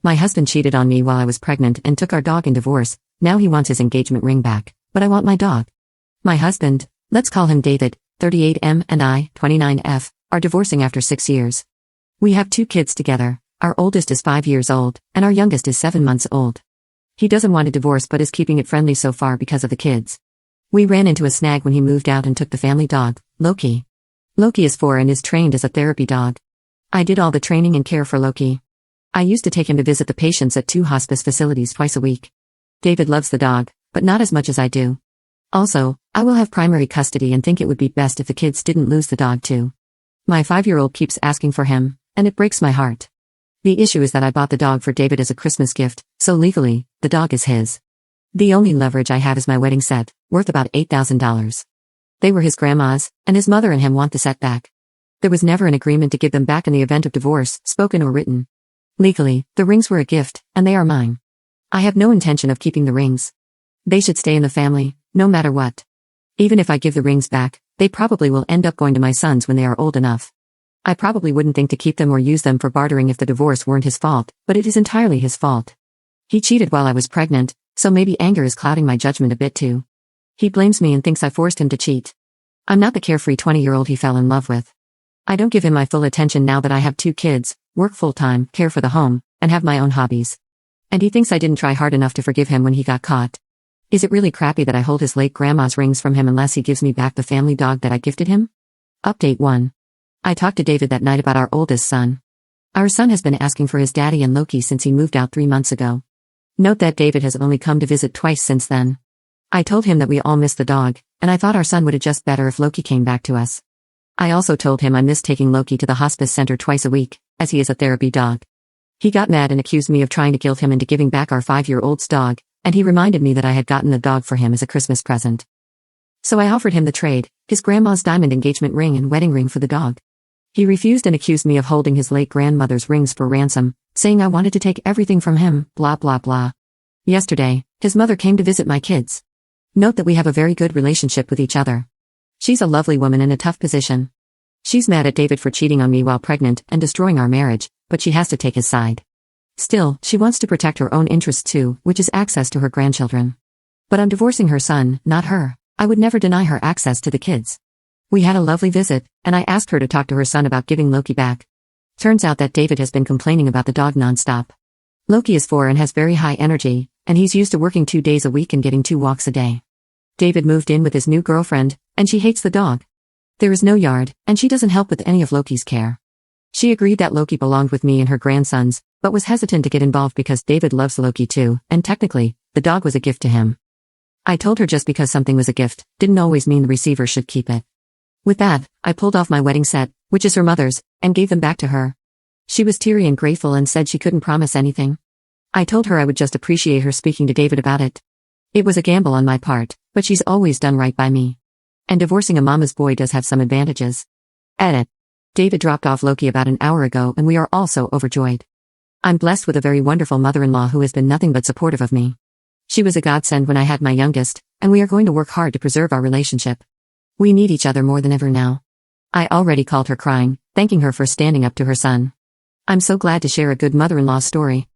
My husband cheated on me while I was pregnant and took our dog in divorce. Now he wants his engagement ring back, but I want my dog. My husband, let's call him David, 38M, and I, 29F, are divorcing after 6 years. We have 2 kids together. Our oldest is 5 years old, and our youngest is 7 months old. He doesn't want a divorce but is keeping it friendly so far because of the kids. We ran into a snag when he moved out and took the family dog, Loki. Loki is 4 and is trained as a therapy dog. I did all the training and care for Loki. I used to take him to visit the patients at 2 hospice facilities twice a week. David loves the dog, but not as much as I do. Also, I will have primary custody and think it would be best if the kids didn't lose the dog too. My 5-year-old keeps asking for him, and it breaks my heart. The issue is that I bought the dog for David as a Christmas gift, so legally, the dog is his. The only leverage I have is my wedding set, worth about $8,000. They were his grandma's, and his mother and him want the set back. There was never an agreement to give them back in the event of divorce, spoken or written. Legally, the rings were a gift, and they are mine. I have no intention of keeping the rings. They should stay in the family, no matter what. Even if I give the rings back, they probably will end up going to my sons when they are old enough. I probably wouldn't think to keep them or use them for bartering if the divorce weren't his fault, but it is entirely his fault. He cheated while I was pregnant, so maybe anger is clouding my judgment a bit too. He blames me and thinks I forced him to cheat. I'm not the carefree 20-year-old he fell in love with. I don't give him my full attention now that I have 2 kids, work full-time, care for the home, and have my own hobbies. And he thinks I didn't try hard enough to forgive him when he got caught. Is it really crappy that I hold his late grandma's rings from him unless he gives me back the family dog that I gifted him? Update 1. I talked to David that night about our oldest son. Our son has been asking for his daddy and Loki since he moved out 3 months ago. Note that David has only come to visit twice since then. I told him that we all miss the dog, and I thought our son would adjust better if Loki came back to us. I also told him I miss taking Loki to the hospice center twice a week, as he is a therapy dog. He got mad and accused me of trying to guilt him into giving back our 5-year-old's dog, and he reminded me that I had gotten the dog for him as a Christmas present. So I offered him the trade, his grandma's diamond engagement ring and wedding ring for the dog. He refused and accused me of holding his late grandmother's rings for ransom, saying I wanted to take everything from him, blah blah blah. Yesterday, his mother came to visit my kids. Note that we have a very good relationship with each other. She's a lovely woman in a tough position. She's mad at David for cheating on me while pregnant and destroying our marriage, but she has to take his side. Still, she wants to protect her own interests too, which is access to her grandchildren. But I'm divorcing her son, not her. I would never deny her access to the kids. We had a lovely visit, and I asked her to talk to her son about giving Loki back. Turns out that David has been complaining about the dog nonstop. Loki is 4 and has very high energy, and he's used to working 2 days a week and getting 2 walks a day. David moved in with his new girlfriend, and she hates the dog. There is no yard, and she doesn't help with any of Loki's care. She agreed that Loki belonged with me and her grandsons, but was hesitant to get involved because David loves Loki too, and technically, the dog was a gift to him. I told her just because something was a gift, didn't always mean the receiver should keep it. With that, I pulled off my wedding set, which is her mother's, and gave them back to her. She was teary and grateful and said she couldn't promise anything. I told her I would just appreciate her speaking to David about it. It was a gamble on my part, but she's always done right by me. And divorcing a mama's boy does have some advantages. Edit. David dropped off Loki about an hour ago and we are all so overjoyed. I'm blessed with a very wonderful mother-in-law who has been nothing but supportive of me. She was a godsend when I had my youngest, and we are going to work hard to preserve our relationship. We need each other more than ever now. I already called her crying, thanking her for standing up to her son. I'm so glad to share a good mother-in-law story.